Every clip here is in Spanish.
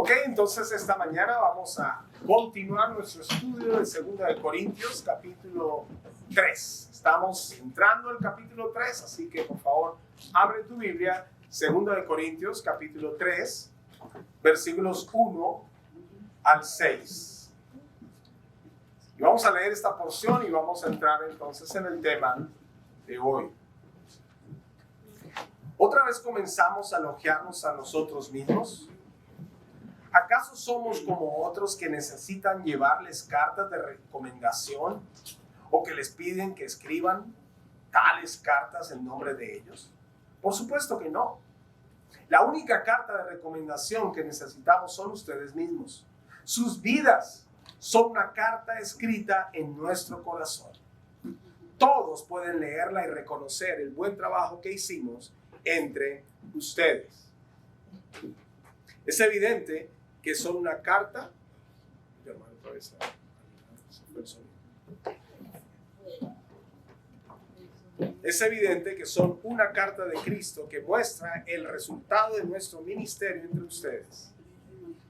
Ok, entonces esta mañana vamos a continuar nuestro estudio de 2 de Corintios, capítulo 3. Estamos entrando al capítulo 3, así que por favor, abre tu Biblia, 2 de Corintios, capítulo 3, versículos 1 al 6. Y vamos a leer esta porción y vamos a entrar entonces en el tema de hoy. ¿Otra vez comenzamos a elogiarnos a nosotros mismos? ¿Acaso somos como otros que necesitan llevarles cartas de recomendación o que les piden que escriban tales cartas en nombre de ellos? Por supuesto que no. La única carta de recomendación que necesitamos son ustedes mismos. Sus vidas son una carta escrita en nuestro corazón. Todos pueden leerla y reconocer el buen trabajo que hicimos entre ustedes. Es evidente que son una carta. Es evidente que son una carta de Cristo que muestra el resultado de nuestro ministerio entre ustedes.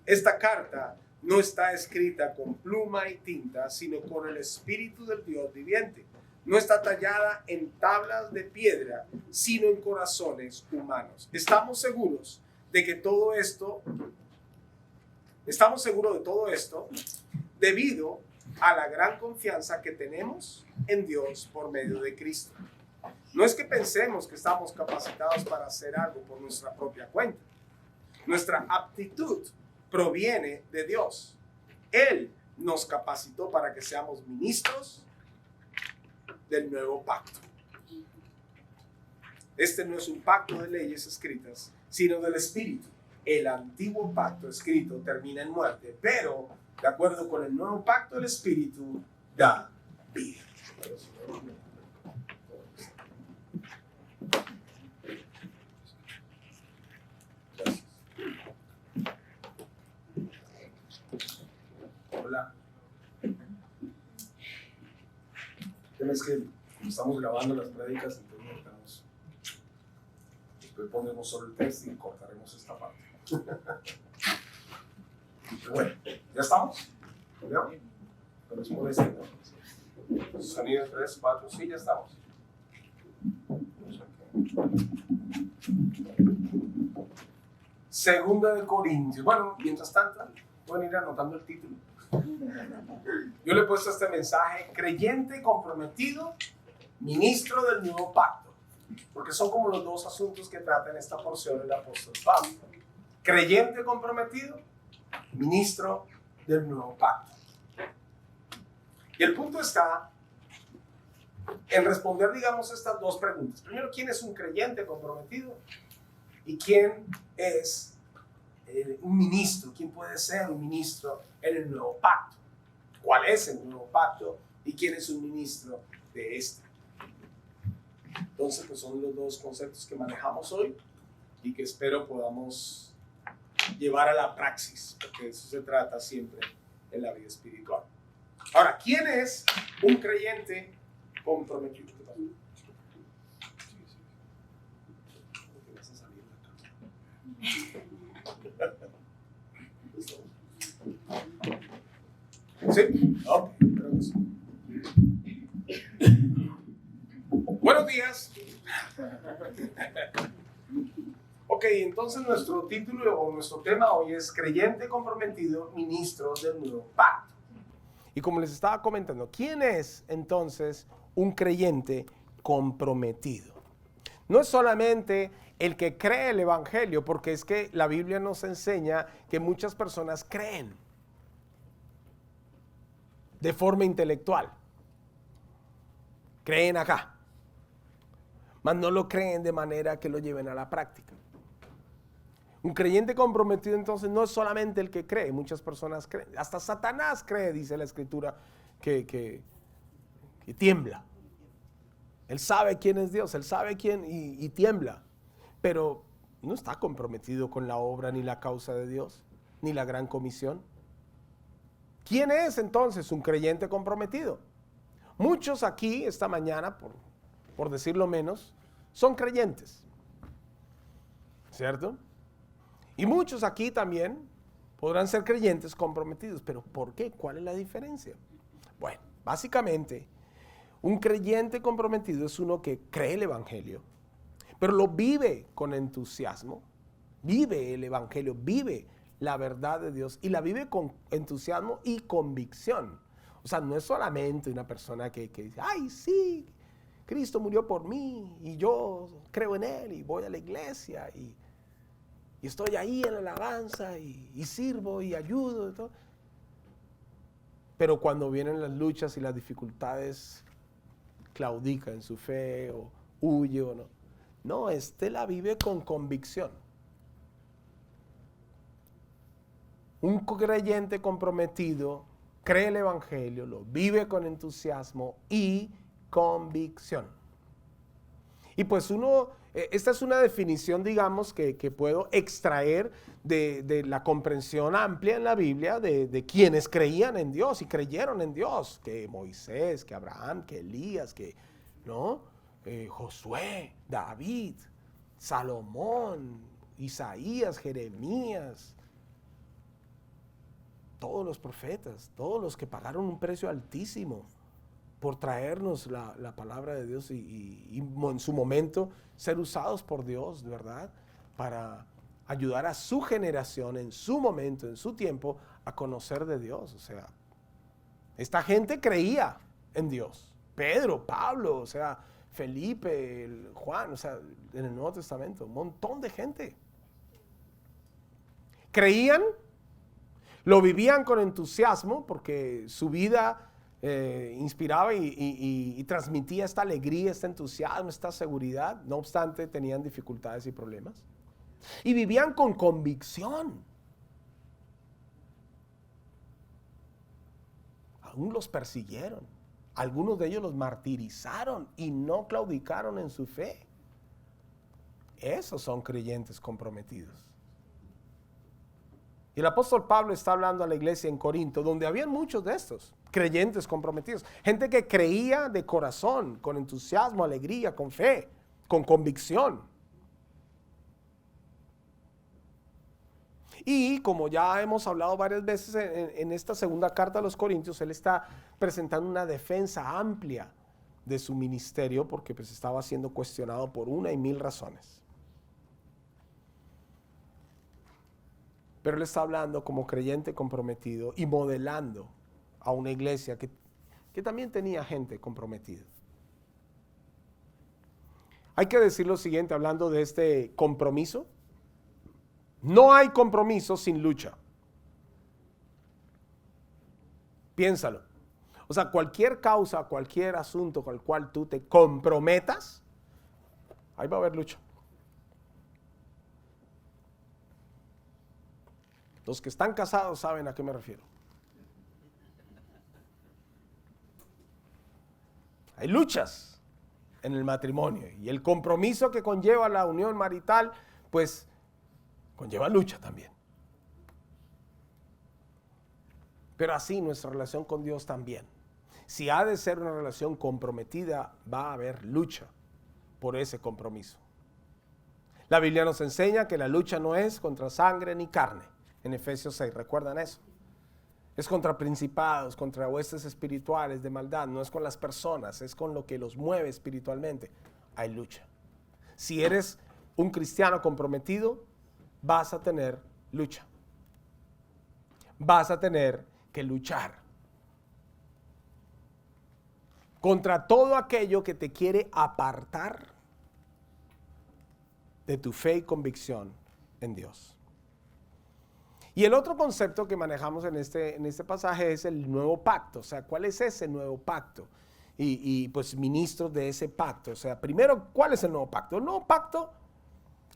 Esta carta no está escrita con pluma y tinta, sino con el Espíritu del Dios viviente. No está tallada en tablas de piedra, sino en corazones humanos. Estamos seguros de todo esto debido a la gran confianza que tenemos en Dios por medio de Cristo. No es que pensemos que estamos capacitados para hacer algo por nuestra propia cuenta. Nuestra aptitud proviene de Dios. Él nos capacitó para que seamos ministros del nuevo pacto. Este no es un pacto de leyes escritas, sino del Espíritu. El antiguo pacto escrito termina en muerte, pero de acuerdo con el nuevo pacto, el Espíritu da vida. Hola. Es que estamos grabando las prédicas, entonces necesitamos. Después pondremos solo el texto y cortaremos esta parte. Pero bueno, ¿ya estamos? ¿Ya? Pero es por este, ¿no? Sonido 3, 4, sí, ya estamos. Segunda de Corintios. Bueno, mientras tanto, pueden ir anotando el título. Yo le he puesto este mensaje: creyente comprometido, ministro del nuevo pacto, porque son como los dos asuntos que trata en esta porción el apóstol Pablo. Creyente comprometido, ministro del nuevo pacto. Y el punto está en responder, digamos, estas dos preguntas. Primero, ¿quién es un creyente comprometido? ¿Y quién es un ministro? ¿Quién puede ser un ministro en el nuevo pacto? ¿Cuál es el nuevo pacto? ¿Y quién es un ministro de este? Entonces, pues son los dos conceptos que manejamos hoy y que espero podamos llevar a la praxis, porque de eso se trata siempre en la vida espiritual. Ahora, ¿quién es un creyente comprometido? ¿Qué pasa? ¿Qué vas a salir de acá? ¿Sí? Ok, creo que sí. Buenos días. Ok, entonces nuestro título o nuestro tema hoy es creyente comprometido, ministro del nuevo pacto. Y como les estaba comentando, ¿quién es entonces un creyente comprometido? No es solamente el que cree el evangelio, porque es que la Biblia nos enseña que muchas personas creen de forma intelectual. Creen acá, mas no lo creen de manera que lo lleven a la práctica. Un creyente comprometido entonces no es solamente el que cree, muchas personas creen, hasta Satanás cree, dice la Escritura, que tiembla. Él sabe quién es Dios, él sabe quién y tiembla, pero no está comprometido con la obra ni la causa de Dios, ni la gran comisión. ¿Quién es entonces un creyente comprometido? Muchos aquí esta mañana, por decirlo menos, son creyentes, ¿cierto? Y muchos aquí también podrán ser creyentes comprometidos. ¿Pero por qué? ¿Cuál es la diferencia? Bueno, básicamente, un creyente comprometido es uno que cree el evangelio, pero lo vive con entusiasmo, vive el evangelio, vive la verdad de Dios y la vive con entusiasmo y convicción. O sea, no es solamente una persona que dice, ay, sí, Cristo murió por mí y yo creo en Él y voy a la iglesia y estoy ahí en la alabanza y sirvo y ayudo y todo. Pero cuando vienen las luchas y las dificultades, claudica en su fe o huye o no. No, la vive con convicción. Un creyente comprometido cree el evangelio, lo vive con entusiasmo y convicción. Y pues esta es una definición, digamos, que puedo extraer de la comprensión amplia en la Biblia de quienes creían en Dios y creyeron en Dios, que Moisés, que Abraham, que Elías, que Josué, David, Salomón, Isaías, Jeremías, todos los profetas, todos los que pagaron un precio altísimo por traernos la palabra de Dios y en su momento ser usados por Dios, ¿verdad? Para ayudar a su generación en su momento, en su tiempo, a conocer de Dios. O sea, esta gente creía en Dios. Pedro, Pablo, o sea, Felipe, Juan, o sea, en el Nuevo Testamento, un montón de gente. Creían, lo vivían con entusiasmo porque su vida inspiraba y transmitía esta alegría, este entusiasmo, esta seguridad. No obstante, tenían dificultades y problemas. Y vivían con convicción. Aún los persiguieron. Algunos de ellos los martirizaron y no claudicaron en su fe. Esos son creyentes comprometidos. Y el apóstol Pablo está hablando a la iglesia en Corinto, donde habían muchos de estos creyentes comprometidos. Gente que creía de corazón, con entusiasmo, alegría, con fe, con convicción. Y como ya hemos hablado varias veces en esta segunda carta a los Corintios, él está presentando una defensa amplia de su ministerio porque pues estaba siendo cuestionado por una y mil razones. Pero él está hablando como creyente comprometido y modelando a una iglesia que también tenía gente comprometida. Hay que decir lo siguiente hablando de este compromiso. No hay compromiso sin lucha. Piénsalo. O sea, cualquier causa, cualquier asunto con el cual tú te comprometas, ahí va a haber lucha. Los que están casados saben a qué me refiero. Hay luchas en el matrimonio y el compromiso que conlleva la unión marital, pues conlleva lucha también. Pero así nuestra relación con Dios también. Si ha de ser una relación comprometida, va a haber lucha por ese compromiso. La Biblia nos enseña que la lucha no es contra sangre ni carne. En Efesios 6, ¿recuerdan eso? Es contra principados, contra huestes espirituales de maldad. No es con las personas, es con lo que los mueve espiritualmente. Hay lucha. Si eres un cristiano comprometido, vas a tener lucha. Vas a tener que luchar contra todo aquello que te quiere apartar de tu fe y convicción en Dios. Y el otro concepto que manejamos en este pasaje es el nuevo pacto. O sea, ¿cuál es ese nuevo pacto? Y pues ministros de ese pacto. O sea, primero, ¿cuál es el nuevo pacto? El nuevo pacto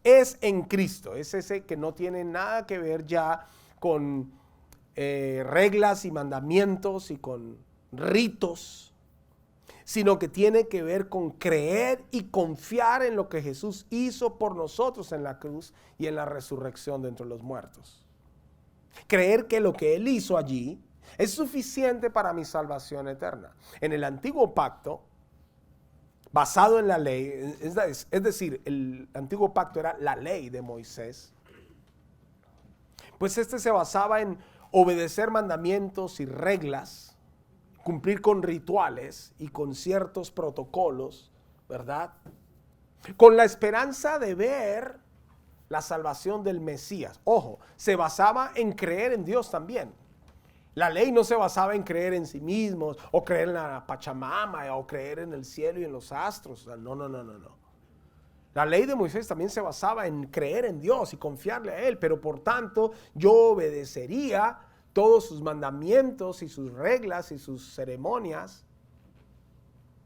es en Cristo. Es ese que no tiene nada que ver ya con reglas y mandamientos y con ritos, sino que tiene que ver con creer y confiar en lo que Jesús hizo por nosotros en la cruz y en la resurrección de entre los muertos. Creer que lo que Él hizo allí es suficiente para mi salvación eterna. En el antiguo pacto, basado en la ley, es decir, el antiguo pacto era la ley de Moisés, Pues este se basaba en obedecer mandamientos y reglas, cumplir con rituales y con ciertos protocolos, ¿verdad? Con la esperanza de ver la salvación del Mesías. Ojo, se basaba en creer en Dios también. La ley no se basaba en creer en sí mismos, o creer en la Pachamama, o creer en el cielo y en los astros. O sea, no. La ley de Moisés también se basaba en creer en Dios y confiarle a Él, pero por tanto yo obedecería todos sus mandamientos y sus reglas y sus ceremonias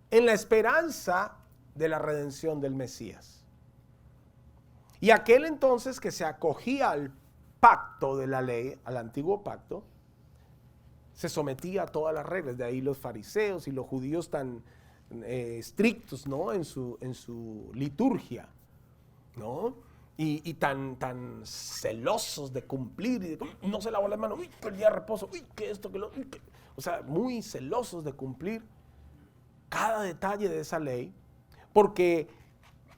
en la esperanza de la redención del Mesías. Y aquel entonces que se acogía al pacto de la ley, al antiguo pacto, se sometía a todas las reglas. De ahí los fariseos y los judíos tan estrictos, ¿no? en su liturgia, ¿no? Y tan celosos de cumplir, y de, no se lavó las manos, uy, que el día de reposo, uy, que esto, que lo, uy, que... O sea, muy celosos de cumplir cada detalle de esa ley, porque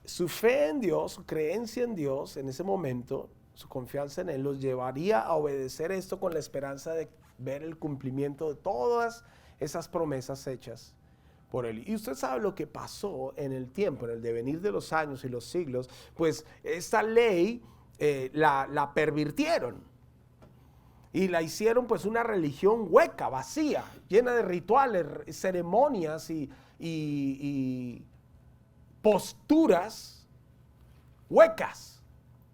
su fe en Dios, su creencia en Dios en ese momento, su confianza en Él, los llevaría a obedecer esto con la esperanza de ver el cumplimiento de todas esas promesas hechas por Él. Y usted sabe lo que pasó en el tiempo, en el devenir de los años y los siglos, pues esta ley la pervirtieron y la hicieron pues una religión hueca, vacía, llena de rituales, ceremonias y posturas huecas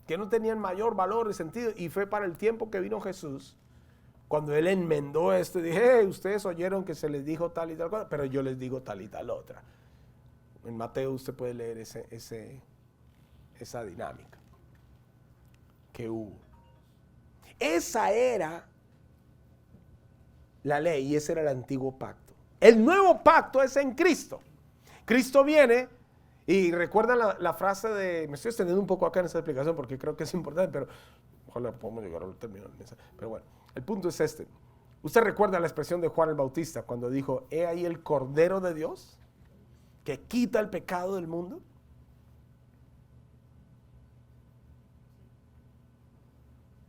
que no tenían mayor valor y sentido. Y fue para el tiempo que vino Jesús, cuando Él enmendó esto y dije, hey, ustedes oyeron que se les dijo tal y tal cosa, pero yo les digo tal y tal otra. En Mateo usted puede leer esa dinámica que hubo. Esa era la ley y ese era el antiguo pacto. El nuevo pacto es en Cristo. Cristo viene y recuerdan la frase de, me estoy extendiendo un poco acá en esta explicación porque creo que es importante, pero ojalá podamos llegar al término. Pero bueno, el punto es este. ¿Usted recuerda la expresión de Juan el Bautista cuando dijo, he ahí el Cordero de Dios que quita el pecado del mundo?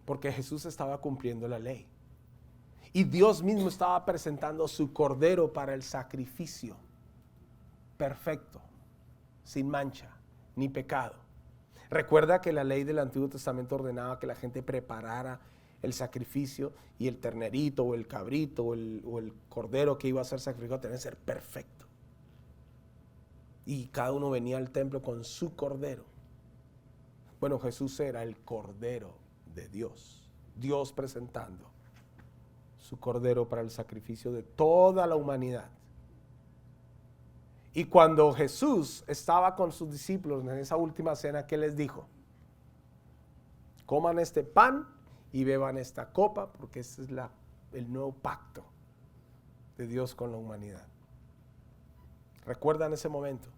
Porque Jesús estaba cumpliendo la ley. Y Dios mismo estaba presentando su Cordero para el sacrificio perfecto, sin mancha, ni pecado. Recuerda que la ley del Antiguo Testamento ordenaba que la gente preparara el sacrificio y el ternerito o el cabrito o el cordero que iba a ser sacrificado tenía que ser perfecto. Y cada uno venía al templo con su cordero. Bueno, Jesús era el Cordero de Dios. Dios presentando su cordero para el sacrificio de toda la humanidad. Y cuando Jesús estaba con sus discípulos en esa última cena, ¿qué les dijo? Coman este pan y beban esta copa, porque ese es el nuevo pacto de Dios con la humanidad. ¿Recuerdan ese momento?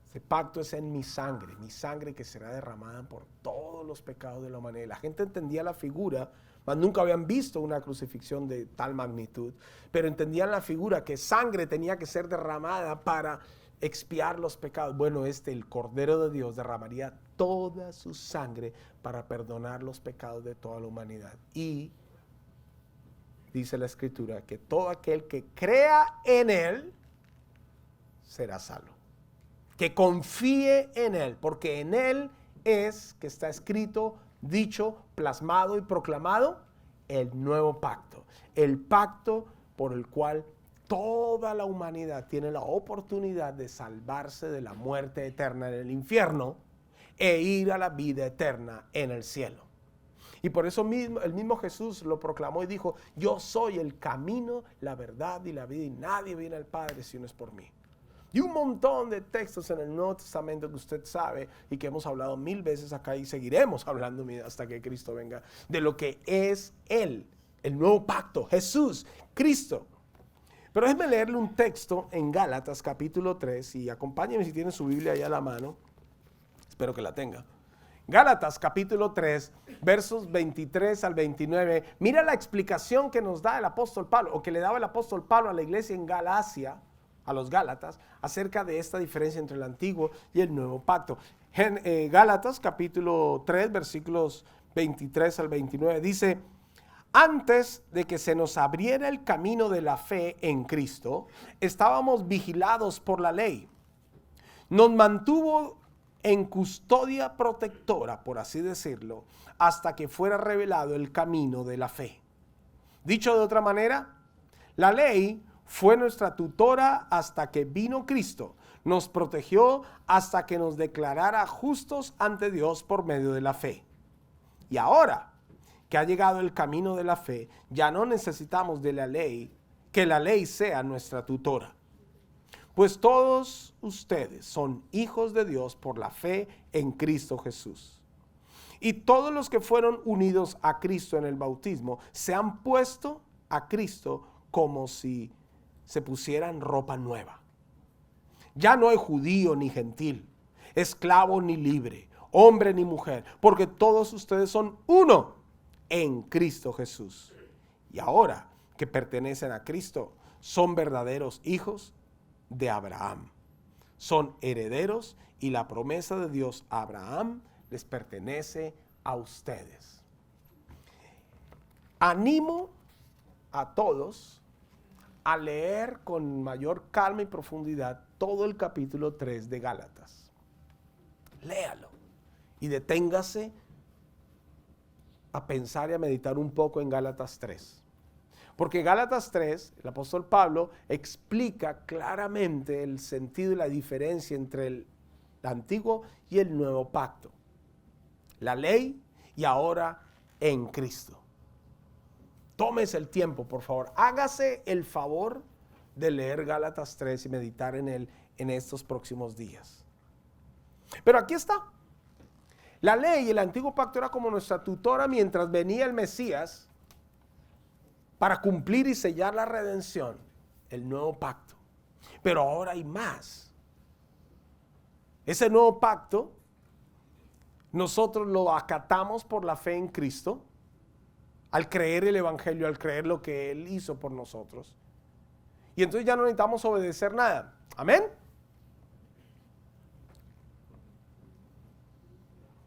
Ese pacto es en mi sangre que será derramada por todos los pecados de la humanidad. La gente entendía la figura, mas nunca habían visto una crucifixión de tal magnitud, pero entendían la figura que sangre tenía que ser derramada para expiar los pecados. Bueno, el Cordero de Dios derramaría toda su sangre para perdonar los pecados de toda la humanidad. Y dice la Escritura que todo aquel que crea en Él será salvo. Que confíe en Él, porque en Él es que está escrito, dicho, plasmado y proclamado el nuevo pacto. El pacto por el cual toda la humanidad tiene la oportunidad de salvarse de la muerte eterna en el infierno e ir a la vida eterna en el cielo. Y por eso mismo, el mismo Jesús lo proclamó y dijo, yo soy el camino, la verdad y la vida, y nadie viene al Padre si no es por mí. Y un montón de textos en el Nuevo Testamento que usted sabe y que hemos hablado 1000 veces acá y seguiremos hablando hasta que Cristo venga, de lo que es Él, el nuevo pacto, Jesús, Cristo. Pero déjeme leerle un texto en Gálatas capítulo 3 y acompáñenme si tienen su Biblia ahí a la mano, espero que la tenga. Gálatas capítulo 3, versos 23 al 29. Mira la explicación que nos da el apóstol Pablo, o que le daba el apóstol Pablo a la iglesia en Galacia, a los Gálatas, acerca de esta diferencia entre el antiguo y el nuevo pacto. Gálatas capítulo 3, versículos 23 al 29, dice: antes de que se nos abriera el camino de la fe en Cristo, estábamos vigilados por la ley. Nos mantuvo en custodia protectora, por así decirlo, hasta que fuera revelado el camino de la fe. Dicho de otra manera, la ley fue nuestra tutora hasta que vino Cristo. Nos protegió hasta que nos declarara justos ante Dios por medio de la fe. Y ahora que ha llegado el camino de la fe, ya no necesitamos de la ley, que la ley sea nuestra tutora. Pues todos ustedes son hijos de Dios por la fe en Cristo Jesús. Y todos los que fueron unidos a Cristo en el bautismo se han puesto a Cristo como si se pusieran ropa nueva. Ya no hay judío ni gentil, esclavo ni libre, hombre ni mujer, porque todos ustedes son uno en Cristo Jesús. Y ahora que pertenecen a Cristo, son verdaderos hijos de Abraham. Son herederos y la promesa de Dios a Abraham les pertenece a ustedes. Animo a todos a leer con mayor calma y profundidad todo el capítulo 3 de Gálatas. Léalo y deténgase a pensar y a meditar un poco en Gálatas 3. Porque Gálatas 3, el apóstol Pablo explica claramente el sentido y la diferencia entre el antiguo y el nuevo pacto. La ley y ahora en Cristo. Tómese el tiempo, por favor. Hágase el favor de leer Gálatas 3 y meditar en él en estos próximos días. Pero aquí está. La ley y el antiguo pacto era como nuestra tutora mientras venía el Mesías para cumplir y sellar la redención, el nuevo pacto. Pero ahora hay más. Ese nuevo pacto nosotros lo acatamos por la fe en Cristo, al creer el evangelio, al creer lo que Él hizo por nosotros. Y entonces ya no necesitamos obedecer nada. ¿Amén?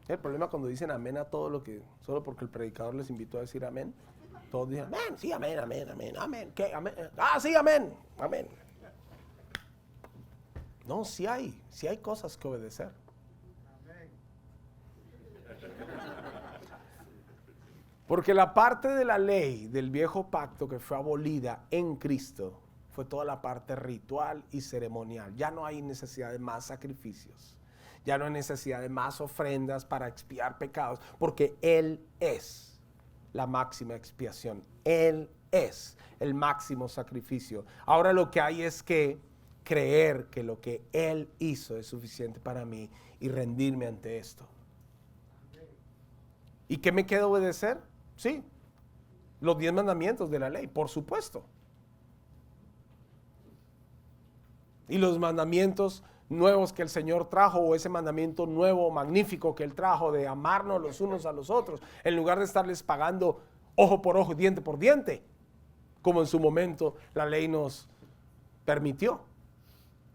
El problema cuando dicen amén a todo lo que, solo porque el predicador les invitó a decir amén, todos dicen amén, sí, amén, amén, amén, amén, ¿qué? Amén, ah, sí, amén, amén. No, sí hay cosas que obedecer. Porque la parte de la ley del viejo pacto que fue abolida en Cristo fue toda la parte ritual y ceremonial. Ya no hay necesidad de más sacrificios. Ya no hay necesidad de más ofrendas para expiar pecados, porque Él es la máxima expiación. Él es el máximo sacrificio. Ahora lo que hay es que creer que lo que Él hizo es suficiente para mí y rendirme ante esto. ¿Y qué me queda obedecer? Sí, los 10 mandamientos de la ley, por supuesto. Y los mandamientos nuevos que el Señor trajo, o ese mandamiento nuevo, magnífico que Él trajo de amarnos los unos a los otros, en lugar de estarles pagando ojo por ojo, diente por diente, como en su momento la ley nos permitió.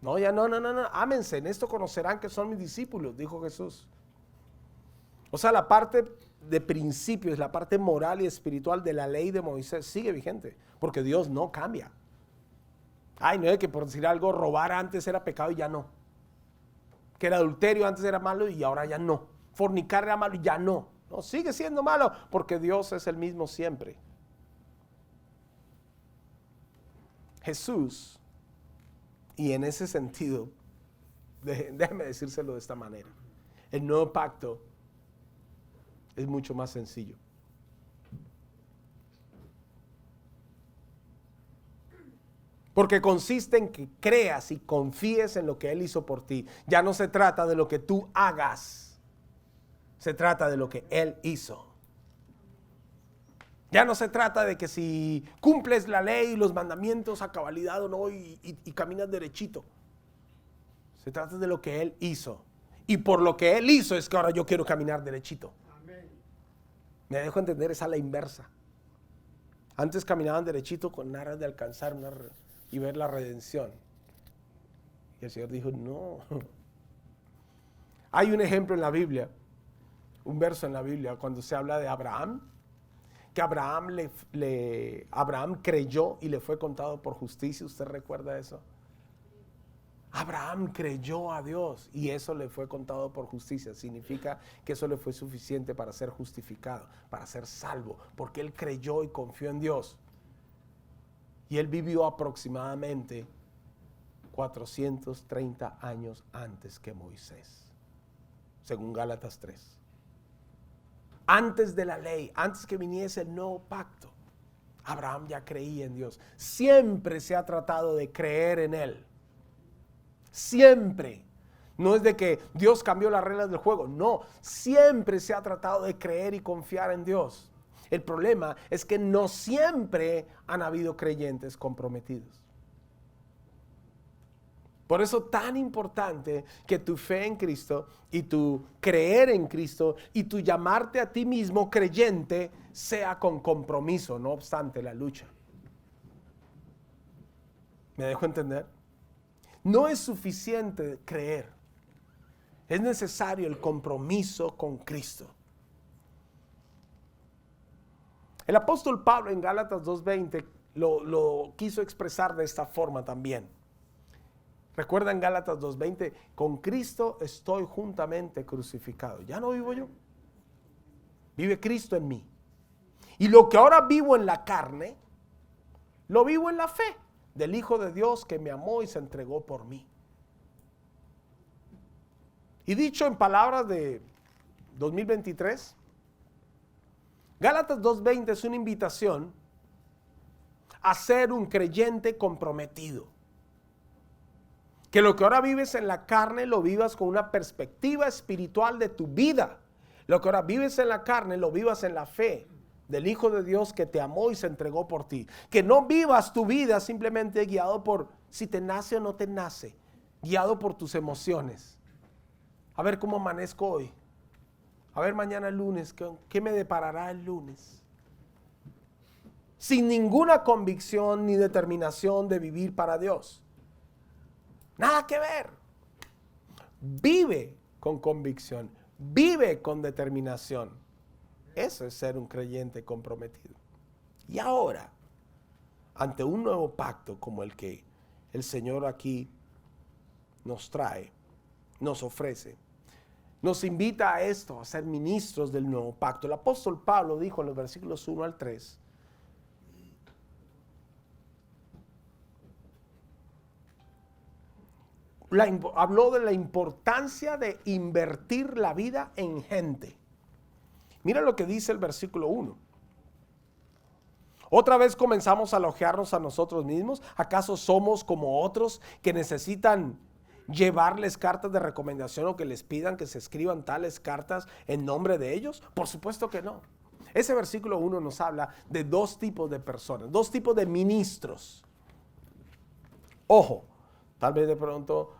No, ya no, ámense, en esto conocerán que son mis discípulos, dijo Jesús. O sea, la parte de principios, la parte moral y espiritual de la ley de Moisés sigue vigente, porque Dios no cambia. Ay, no es que por decir algo, robar antes era pecado y ya no. Que el adulterio antes era malo y ahora ya no. Fornicar era malo y ya no. No, sigue siendo malo porque Dios es el mismo siempre. Jesús, y en ese sentido, déjeme decírselo de esta manera, el nuevo pacto es mucho más sencillo. Porque consiste en que creas y confíes en lo que Él hizo por ti. Ya no se trata de lo que tú hagas. Se trata de lo que Él hizo. Ya no se trata de que si cumples la ley y los mandamientos a cabalidad o no y caminas derechito. Se trata de lo que Él hizo. Y por lo que Él hizo es que ahora yo quiero caminar derechito. Amén. Me dejo entender, es a la inversa. Antes caminaban derechito con aras de alcanzar y ver la redención. Y el Señor dijo, no. Hay un ejemplo en la Biblia. un verso en la Biblia cuando se habla de Abraham, que Abraham creyó y le fue contado por justicia. ¿Usted recuerda eso? Abraham creyó a Dios y eso le fue contado por justicia. Significa que eso le fue suficiente para ser justificado, para ser salvo, porque él creyó y confió en Dios. Y él vivió aproximadamente 430 años antes que Moisés, según Gálatas 3. Antes de la ley, antes que viniese el nuevo pacto, Abraham ya creía en Dios. Siempre se ha tratado de creer en Él. Siempre. No es de que Dios cambió las reglas del juego. No, siempre se ha tratado de creer y confiar en Dios. El problema es que no siempre han habido creyentes comprometidos. Por eso tan importante que tu fe en Cristo y tu creer en Cristo y tu llamarte a ti mismo creyente sea con compromiso, no obstante la lucha. ¿Me dejo entender? No es suficiente creer. Es necesario el compromiso con Cristo. El apóstol Pablo en Gálatas 2:20 lo quiso expresar de esta forma también. Recuerda en Gálatas 2:20, con Cristo estoy juntamente crucificado. Ya no vivo yo. Vive Cristo en mí. Y lo que ahora vivo en la carne, lo vivo en la fe del Hijo de Dios que me amó y se entregó por mí. Y dicho en palabras de 2023, Gálatas 2:20 es una invitación a ser un creyente comprometido. Que lo que ahora vives en la carne lo vivas con una perspectiva espiritual de tu vida. Lo que ahora vives en la carne lo vivas en la fe del Hijo de Dios que te amó y se entregó por ti. Que no vivas tu vida simplemente guiado por si te nace o no te nace, guiado por tus emociones. A ver cómo amanezco hoy. A ver mañana lunes, ¿qué me deparará el lunes? Sin ninguna convicción ni determinación de vivir para Dios. Nada que ver. Vive con convicción, vive con determinación. Eso es ser un creyente comprometido. Y ahora, ante un nuevo pacto como el que el Señor aquí nos trae, nos ofrece, nos invita a esto, a ser ministros del nuevo pacto. El apóstol Pablo dijo en los versículos 1 al 3, habló de la importancia de invertir la vida en gente. Mira lo que dice el versículo 1. Otra vez comenzamos a elogiarnos a nosotros mismos. ¿Acaso somos como otros que necesitan llevarles cartas de recomendación o que les pidan que se escriban tales cartas en nombre de ellos? Por supuesto que no. Ese versículo 1 nos habla de dos tipos de personas, dos tipos de ministros. Ojo, tal vez de pronto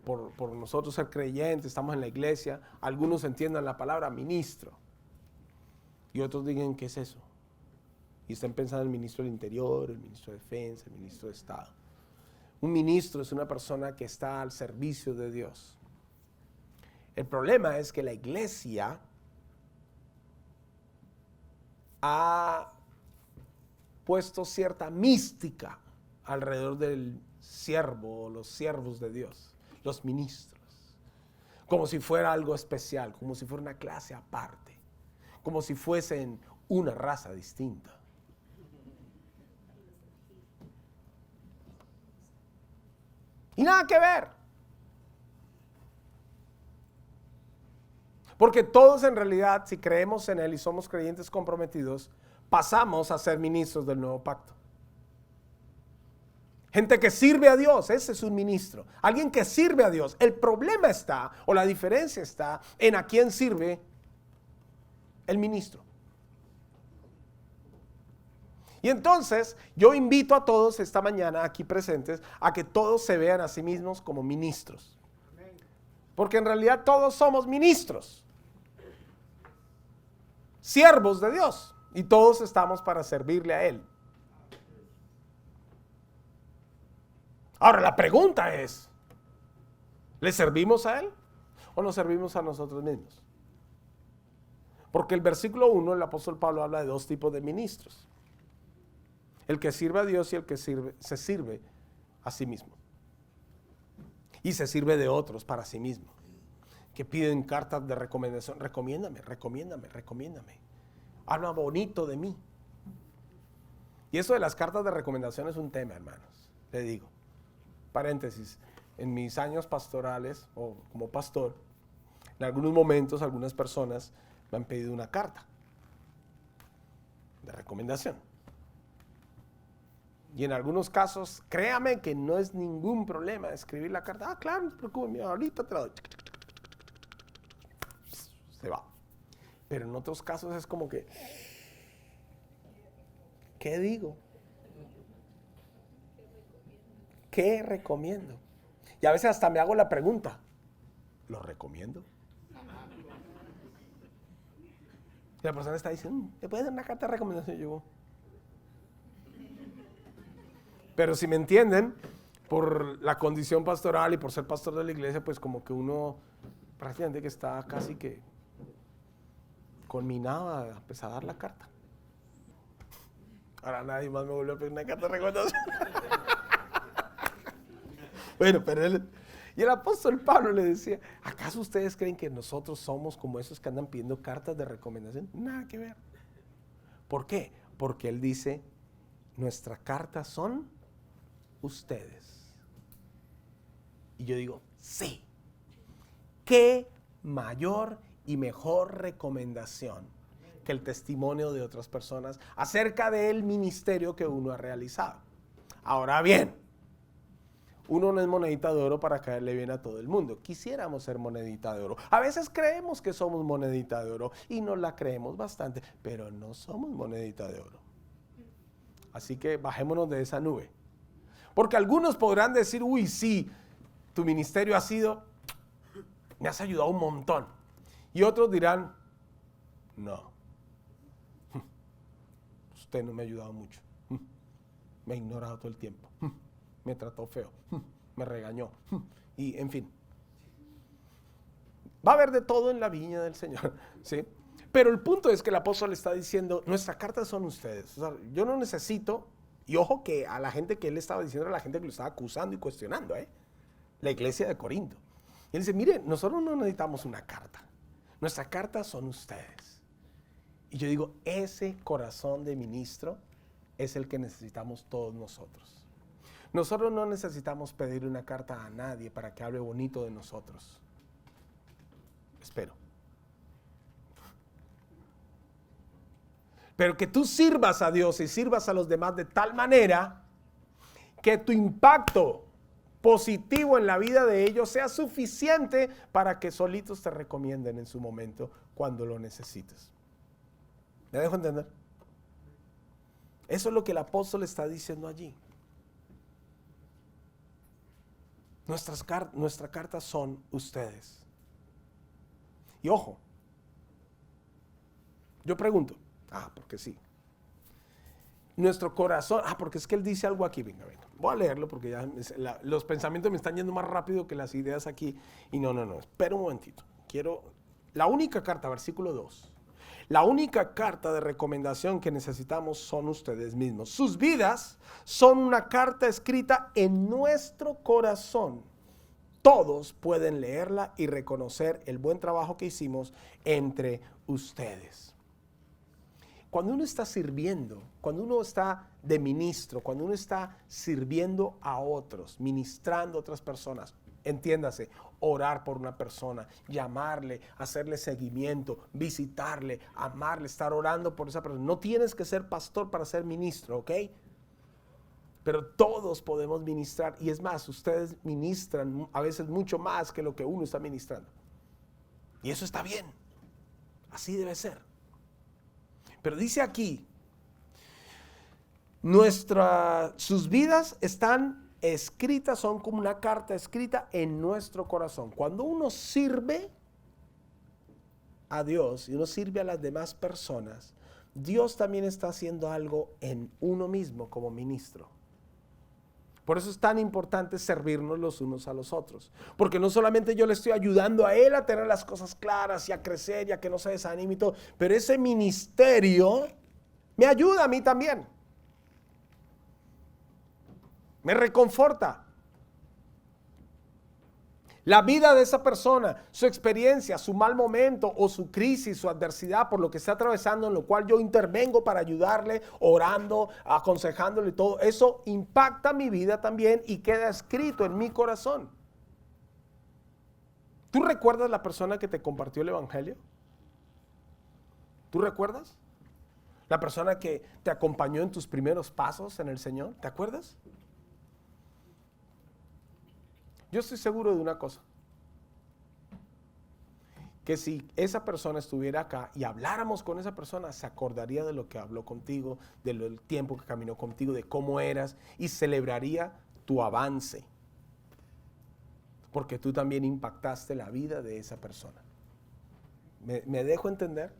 por nosotros ser creyentes, estamos en la iglesia, algunos entiendan la palabra ministro y otros digan ¿qué es eso? Y estén pensando en el ministro del Interior, el ministro de Defensa, el ministro de Estado. Un ministro es una persona que está al servicio de Dios. El problema es que la iglesia ha puesto cierta mística alrededor del siervo o los siervos de Dios, los ministros, como si fuera algo especial, como si fuera una clase aparte, como si fuesen una raza distinta. Y nada que ver. Porque todos en realidad, si creemos en Él y somos creyentes comprometidos, pasamos a ser ministros del nuevo pacto. Gente que sirve a Dios, ese es un ministro. Alguien que sirve a Dios. El problema está, o la diferencia está, en a quién sirve el ministro. Y entonces yo invito a todos esta mañana aquí presentes a que todos se vean a sí mismos como ministros. Porque en realidad todos somos ministros, siervos de Dios, y todos estamos para servirle a Él. Ahora la pregunta es, ¿le servimos a Él o nos servimos a nosotros mismos? Porque el versículo 1, el apóstol Pablo habla de dos tipos de ministros. El que sirve a Dios y el que se sirve a sí mismo. Y se sirve de otros para sí mismo. Que piden cartas de recomendación. Recomiéndame. Habla bonito de mí. Y eso de las cartas de recomendación es un tema, hermanos. Le digo. Paréntesis. En mis años pastorales o como pastor, en algunos momentos algunas personas me han pedido una carta de recomendación. Y en algunos casos, créame que no es ningún problema escribir la carta. Ah, claro, no se preocupe, mira, ahorita te la doy. Se va. Pero en otros casos es como que, ¿qué digo? ¿Qué recomiendo? Y a veces hasta me hago la pregunta, ¿lo recomiendo? Y la persona está diciendo, ¿te puedes dar una carta de recomendación? Yo, pero si me entienden, por la condición pastoral y por ser pastor de la iglesia, pues como que uno prácticamente que está casi que conminado a empezar a dar la carta. Ahora nadie más me volvió a pedir una carta de recomendación. Bueno, pero y el apóstol Pablo le decía, ¿acaso ustedes creen que nosotros somos como esos que andan pidiendo cartas de recomendación? Nada que ver. ¿Por qué? Porque él dice, nuestras cartas son ustedes. Y yo digo, sí. ¿Qué mayor y mejor recomendación que el testimonio de otras personas acerca del ministerio que uno ha realizado? Ahora bien, uno no es monedita de oro para caerle bien a todo el mundo. Quisiéramos ser monedita de oro. A veces creemos que somos monedita de oro y nos la creemos bastante, pero no somos monedita de oro. Así que bajémonos de esa nube. Porque algunos podrán decir, uy, sí, tu ministerio me has ayudado un montón. Y otros dirán, no, usted no me ha ayudado mucho. Me ha ignorado todo el tiempo. Me trató feo. Me regañó. Y en fin. Va a haber de todo en la viña del Señor. ¿Sí? Pero el punto es que el apóstol está diciendo, nuestras cartas son ustedes. O sea, yo no necesito, y ojo que a la gente que él estaba diciendo, a la gente que lo estaba acusando y cuestionando, la iglesia de Corinto. Y él dice, mire, nosotros no necesitamos una carta. Nuestras cartas son ustedes. Y yo digo, ese corazón de ministro es el que necesitamos todos nosotros. Nosotros no necesitamos pedir una carta a nadie para que hable bonito de nosotros. Espero. Pero que tú sirvas a Dios y sirvas a los demás de tal manera que tu impacto positivo en la vida de ellos sea suficiente para que solitos te recomienden en su momento cuando lo necesites. ¿Me dejo entender? Eso es lo que el apóstol está diciendo allí. Nuestras cartas son ustedes. Y ojo, yo pregunto, porque sí. Nuestro corazón, porque es que él dice algo aquí, venga. Voy a leerlo porque ya los pensamientos me están yendo más rápido que las ideas aquí. Y no, espera un momentito. La única carta, versículo 2. La única carta de recomendación que necesitamos son ustedes mismos. Sus vidas son una carta escrita en nuestro corazón. Todos pueden leerla y reconocer el buen trabajo que hicimos entre ustedes. Cuando uno está sirviendo, cuando uno está de ministro, cuando uno está sirviendo a otros, ministrando a otras personas, entiéndase, orar por una persona, llamarle, hacerle seguimiento, visitarle, amarle, estar orando por esa persona. No tienes que ser pastor para ser ministro, ¿ok? Pero todos podemos ministrar, y es más, ustedes ministran a veces mucho más que lo que uno está ministrando. Y eso está bien, así debe ser. Pero dice aquí, sus vidas están escritas, son como una carta escrita en nuestro corazón. Cuando uno sirve a Dios y uno sirve a las demás personas, Dios también está haciendo algo en uno mismo como ministro. Por eso es tan importante servirnos los unos a los otros. Porque no solamente yo le estoy ayudando a él a tener las cosas claras y a crecer y a que no se desanime y todo, pero ese ministerio me ayuda a mí también. Me reconforta. La vida de esa persona, su experiencia, su mal momento o su crisis, su adversidad por lo que está atravesando, en lo cual yo intervengo para ayudarle, orando, aconsejándole y todo, eso impacta mi vida también y queda escrito en mi corazón. ¿Tú recuerdas la persona que te compartió el evangelio? ¿Tú recuerdas? La persona que te acompañó en tus primeros pasos en el Señor, ¿te acuerdas? Yo estoy seguro de una cosa, que si esa persona estuviera acá y habláramos con esa persona, se acordaría de lo que habló contigo, del tiempo que caminó contigo, de cómo eras y celebraría tu avance, porque tú también impactaste la vida de esa persona. ¿Me dejo entender?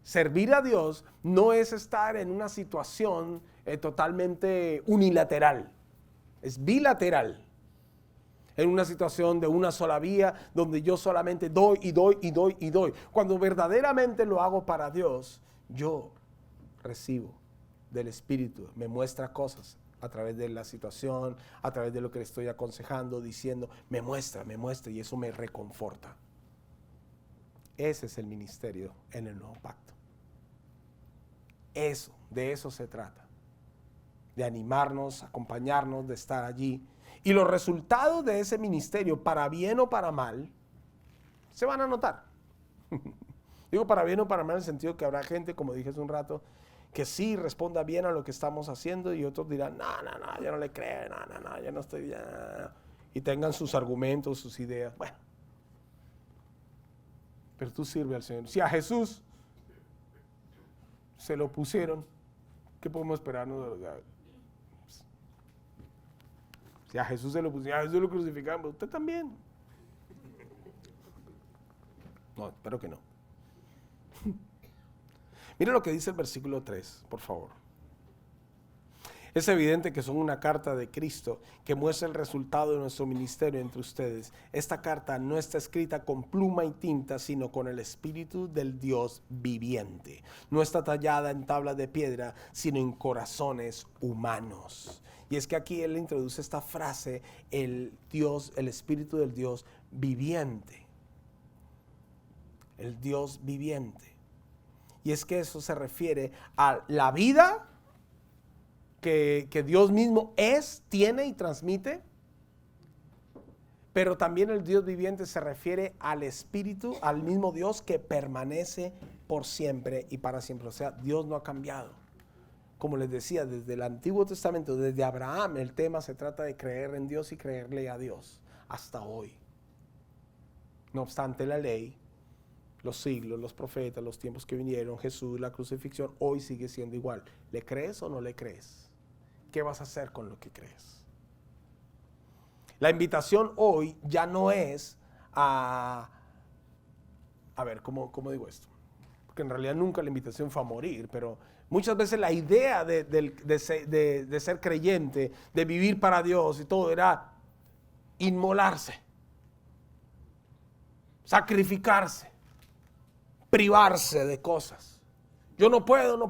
Servir a Dios no es estar en una situación totalmente unilateral, es bilateral. En una situación de una sola vía, donde yo solamente doy y doy y doy y doy. Cuando verdaderamente lo hago para Dios, yo recibo del Espíritu, me muestra cosas a través de la situación, a través de lo que le estoy aconsejando, diciendo, me muestra y eso me reconforta. Ese es el ministerio en el nuevo pacto. De eso se trata. De animarnos, acompañarnos, de estar allí. Y los resultados de ese ministerio, para bien o para mal, se van a notar. Digo para bien o para mal en el sentido que habrá gente, como dije hace un rato, que sí responda bien a lo que estamos haciendo y otros dirán, no, yo no le creo, no, yo no estoy bien. Y tengan sus argumentos, sus ideas. Bueno, pero tú sirve al Señor. Si a Jesús se lo pusieron, ¿qué podemos esperarnos? Si a Jesús se lo pusieron, a Jesús lo crucificaron, pero usted también. No, espero que no. Mire lo que dice el versículo 3, por favor. Es evidente que son una carta de Cristo que muestra el resultado de nuestro ministerio entre ustedes. Esta carta no está escrita con pluma y tinta, sino con el Espíritu del Dios viviente. No está tallada en tabla de piedra, sino en corazones humanos. Y es que aquí él introduce esta frase, el Espíritu del Dios viviente. El Dios viviente. Y es que eso se refiere a la vida que Dios mismo es, tiene y transmite, pero también el Dios viviente se refiere al Espíritu, al mismo Dios que permanece por siempre y para siempre. O sea, Dios no ha cambiado. Como les decía, desde el Antiguo Testamento, desde Abraham, el tema se trata de creer en Dios y creerle a Dios hasta hoy. No obstante la ley, los siglos, los profetas, los tiempos que vinieron, Jesús, la crucifixión, hoy sigue siendo igual. ¿Le crees o no le crees? ¿Qué vas a hacer con lo que crees? La invitación hoy ya no es a ver, ¿cómo digo esto? Porque en realidad nunca la invitación fue a morir, pero muchas veces la idea de ser creyente, de vivir para Dios y todo, era inmolarse, sacrificarse, privarse de cosas. Yo no puedo, y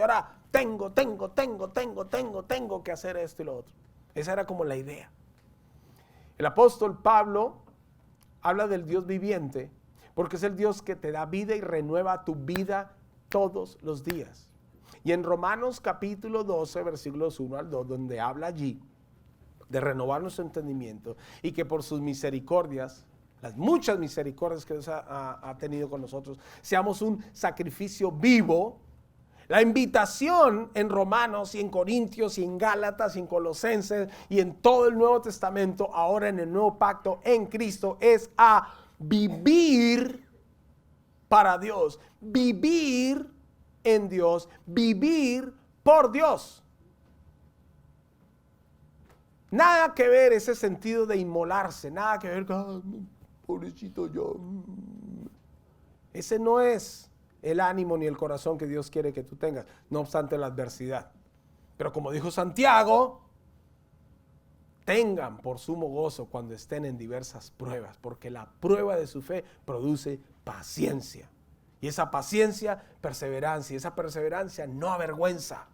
ahora tengo que hacer esto y lo otro. Esa era como la idea. El apóstol Pablo habla del Dios viviente porque es el Dios que te da vida y renueva tu vida todos los días. Y en Romanos capítulo 12, versículos 1 al 2, donde habla allí de renovar nuestro entendimiento y que por sus misericordias, las muchas misericordias que Dios ha tenido con nosotros, seamos un sacrificio vivo. La invitación en Romanos y en Corintios y en Gálatas y en Colosenses y en todo el Nuevo Testamento, ahora en el Nuevo Pacto en Cristo, es a vivir para Dios, vivir en Dios, vivir por Dios. Nada que ver ese sentido de inmolarse, nada que ver con, pobrecito yo. Ese no es el ánimo ni el corazón que Dios quiere que tú tengas, no obstante la adversidad. Pero como dijo Santiago, tengan por sumo gozo cuando estén en diversas pruebas, porque la prueba de su fe produce paciencia. Y esa paciencia, perseverancia. Y esa perseverancia no avergüenza.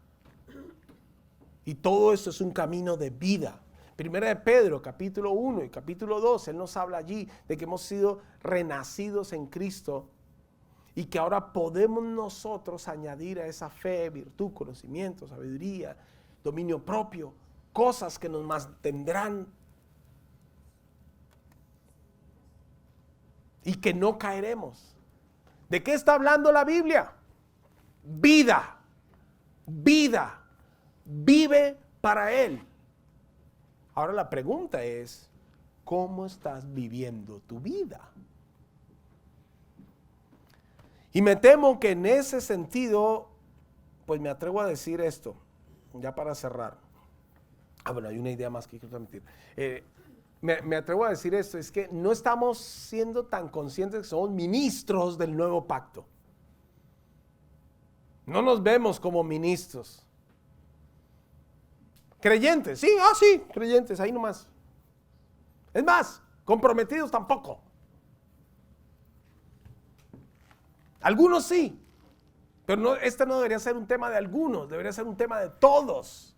Y todo esto es un camino de vida. Primera de Pedro, capítulo 1 y capítulo 2, él nos habla allí de que hemos sido renacidos en Cristo y que ahora podemos nosotros añadir a esa fe, virtud, conocimiento, sabiduría, dominio propio, cosas que nos mantendrán y que no caeremos. ¿De qué está hablando la Biblia? Vida, vida, vive para Él. Ahora la pregunta es, ¿cómo estás viviendo tu vida? Y me temo que en ese sentido, pues me atrevo a decir esto, ya para cerrar. Bueno, hay una idea más que quiero transmitir. Me atrevo a decir esto, es que no estamos siendo tan conscientes que somos ministros del nuevo pacto. No nos vemos como ministros. Creyentes, sí, sí, creyentes, ahí nomás. Es más, comprometidos tampoco. Algunos sí, pero no, este no debería ser un tema de algunos, debería ser un tema de todos.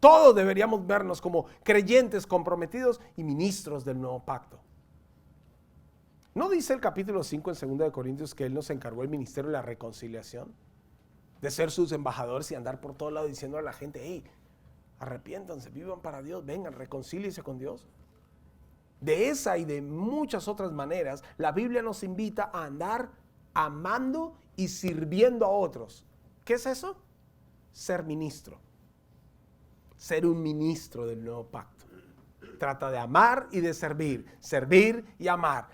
Todos deberíamos vernos como creyentes comprometidos y ministros del nuevo pacto. ¿No dice el capítulo 5 en 2 de Corintios que Él nos encargó el ministerio de la reconciliación? De ser sus embajadores y andar por todo lado diciendo a la gente, hey, arrepiéntanse, vivan para Dios, vengan, reconcíliense con Dios. De esa y de muchas otras maneras, la Biblia nos invita a andar amando y sirviendo a otros. ¿Qué es eso? Ser ministro. Ser un ministro del nuevo pacto. Trata de amar y de servir, servir y amar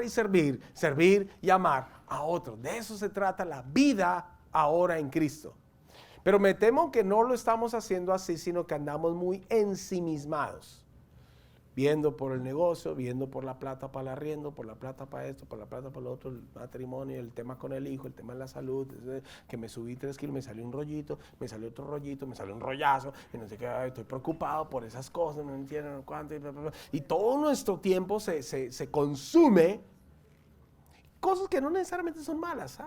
y servir, servir y amar a otros. De eso se trata la vida ahora en Cristo. Pero me temo que no lo estamos haciendo así, sino que andamos muy ensimismados. Viendo por el negocio, viendo por la plata para el arriendo, por la plata para esto, por la plata para lo otro, el matrimonio, el tema con el hijo, el tema de la salud, que me subí 3 kilos, me salió un rollito, me salió otro rollito, me salió un rollazo, y no sé qué, estoy preocupado por esas cosas, no entiendo cuánto, y todo nuestro tiempo se consume, cosas que no necesariamente son malas,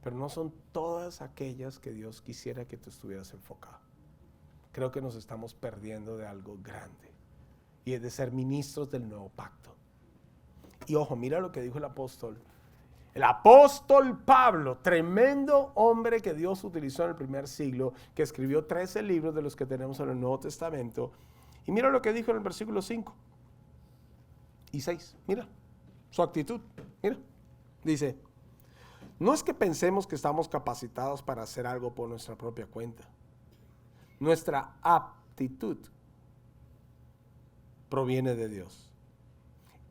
pero no son todas aquellas que Dios quisiera que tú estuvieras enfocado. Creo que nos estamos perdiendo de algo grande, y es de ser ministros del nuevo pacto. Y ojo, mira lo que dijo el apóstol Pablo, tremendo hombre que Dios utilizó en el primer siglo, que escribió 13 libros de los que tenemos en el Nuevo Testamento. Y mira lo que dijo en el versículo 5 y 6, mira su actitud, mira, dice, no es que pensemos que estamos capacitados para hacer algo por nuestra propia cuenta. Nuestra aptitud proviene de Dios.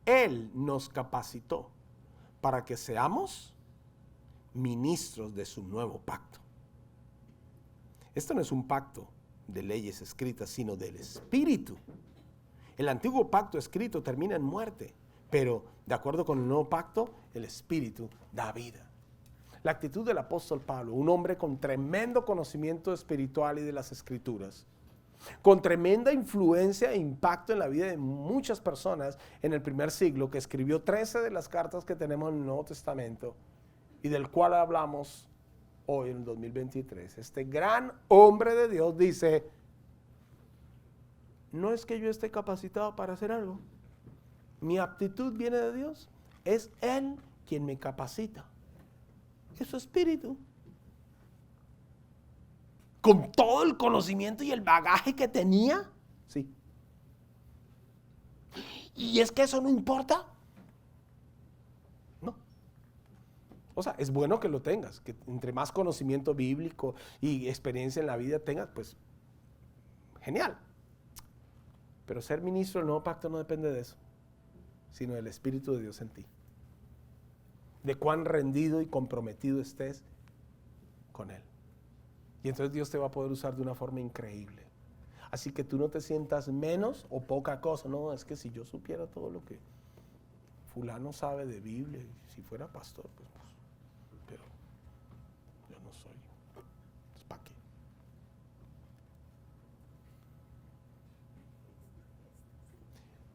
Él nos capacitó para que seamos ministros de su nuevo pacto. Esto no es un pacto de leyes escritas, sino del Espíritu. El antiguo pacto escrito termina en muerte, pero de acuerdo con el nuevo pacto, el Espíritu da vida. La actitud del apóstol Pablo, un hombre con tremendo conocimiento espiritual y de las Escrituras, con tremenda influencia e impacto en la vida de muchas personas en el primer siglo, que escribió 13 de las cartas que tenemos en el Nuevo Testamento y del cual hablamos hoy en el 2023. Este gran hombre de Dios dice, no es que yo esté capacitado para hacer algo, mi aptitud viene de Dios, es Él quien me capacita. Es su espíritu. Con todo el conocimiento y el bagaje que tenía, sí. ¿Y es que eso no importa? No. O sea, es bueno que lo tengas, que entre más conocimiento bíblico y experiencia en la vida tengas, pues, genial. Pero ser ministro del nuevo pacto no depende de eso, sino del Espíritu de Dios en ti. De cuán rendido y comprometido estés con Él. Y entonces Dios te va a poder usar de una forma increíble. Así que tú no te sientas menos o poca cosa. No, es que si yo supiera todo lo que fulano sabe de Biblia, si fuera pastor, pues pero yo no soy. Entonces, ¿para qué?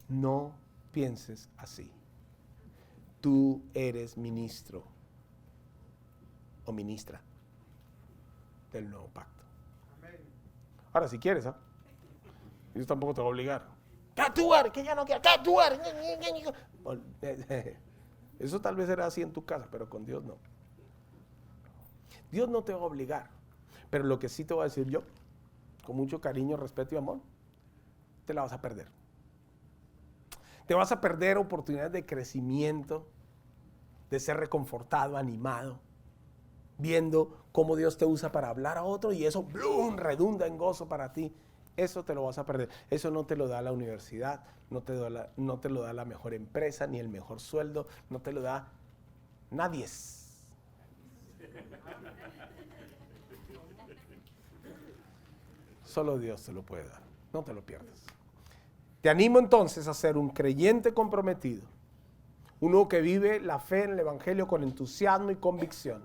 No pienses así. Tú eres ministro o ministra del nuevo pacto. Ahora, si quieres, yo tampoco te voy a obligar. ¿Qué tú eres? Que ya no quiero. ¿Qué tú eres? Eso tal vez era así en tu casa, pero con Dios no. Dios no te va a obligar. Pero lo que sí te voy a decir yo, con mucho cariño, respeto y amor, te la vas a perder. Te vas a perder oportunidades de crecimiento, de ser reconfortado, animado, viendo cómo Dios te usa para hablar a otro y eso ¡blum!, redunda en gozo para ti. Eso te lo vas a perder. Eso no te lo da la universidad, no te lo da la mejor empresa, ni el mejor sueldo, no te lo da nadie. Solo Dios te lo puede dar. No te lo pierdas. Te animo entonces a ser un creyente comprometido, uno que vive la fe en el Evangelio con entusiasmo y convicción,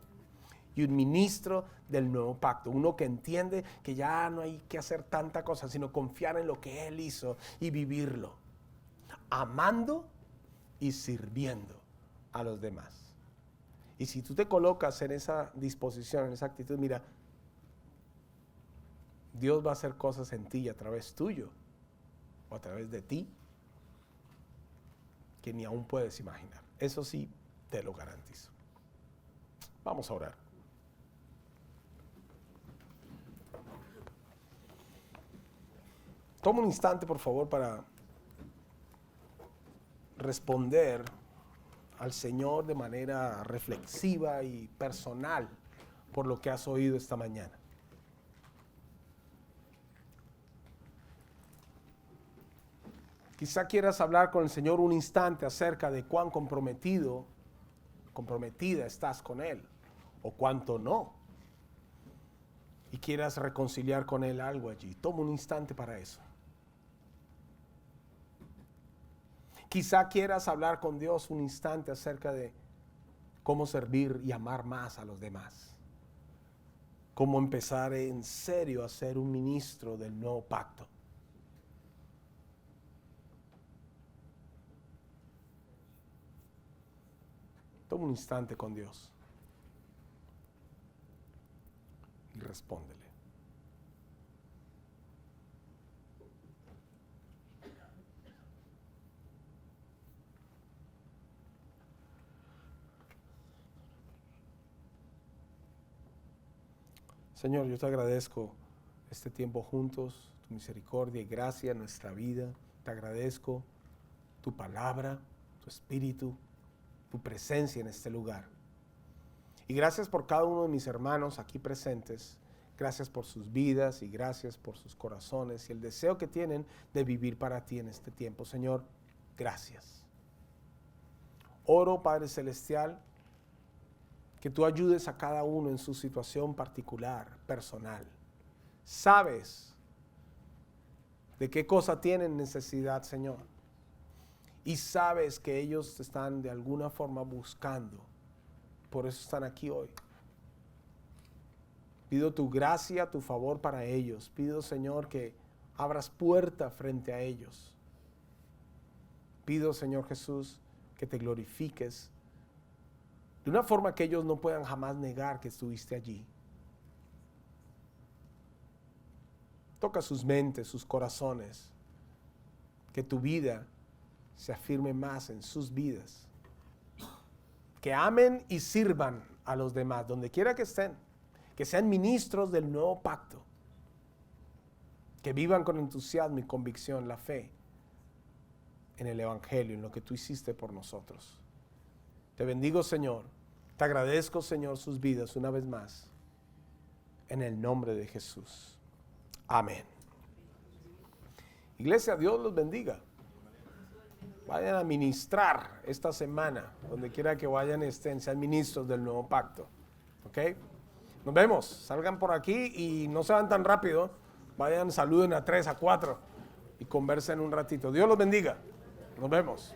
y un ministro del nuevo pacto, uno que entiende que ya no hay que hacer tanta cosa, sino confiar en lo que Él hizo y vivirlo, amando y sirviendo a los demás. Y si tú te colocas en esa disposición, en esa actitud, mira, Dios va a hacer cosas en ti y a través tuyo, o a través de ti, que ni aún puedes imaginar. Eso sí, te lo garantizo. Vamos a orar. Toma un instante, por favor, para responder al Señor de manera reflexiva y personal por lo que has oído esta mañana. Quizá quieras hablar con el Señor un instante acerca de cuán comprometida estás con Él, o cuánto no. Y quieras reconciliar con Él algo allí. Toma un instante para eso. Quizá quieras hablar con Dios un instante acerca de cómo servir y amar más a los demás. Cómo empezar en serio a ser un ministro del nuevo pacto. Toma un instante con Dios y respóndele. Señor, yo te agradezco este tiempo juntos, tu misericordia y gracia en nuestra vida. Te agradezco tu palabra, tu espíritu, tu presencia en este lugar. Y gracias por cada uno de mis hermanos aquí presentes. Gracias por sus vidas y gracias por sus corazones y el deseo que tienen de vivir para ti en este tiempo. Señor, gracias. Oro, Padre Celestial, que tú ayudes a cada uno en su situación particular, personal. Sabes de qué cosa tienen necesidad, Señor. Y sabes que ellos te están de alguna forma buscando. Por eso están aquí hoy. Pido tu gracia, tu favor para ellos. Pido, Señor, que abras puerta frente a ellos. Pido, Señor Jesús, que te glorifiques de una forma que ellos no puedan jamás negar que estuviste allí. Toca sus mentes, sus corazones. Que tu vida se afirme más en sus vidas. Que amen y sirvan a los demás, donde quiera que estén. Que sean ministros del nuevo pacto. Que vivan con entusiasmo y convicción la fe en el Evangelio, en lo que tú hiciste por nosotros. Te bendigo, Señor. Te agradezco, Señor, sus vidas una vez más. En el nombre de Jesús. Amén. Iglesia, Dios los bendiga. Vayan a ministrar esta semana, donde quiera que vayan estén, sean ministros del nuevo pacto. ¿Ok? Nos vemos. Salgan por aquí y no se van tan rápido. Vayan, saluden a 3, a 4 y conversen un ratito. Dios los bendiga. Nos vemos.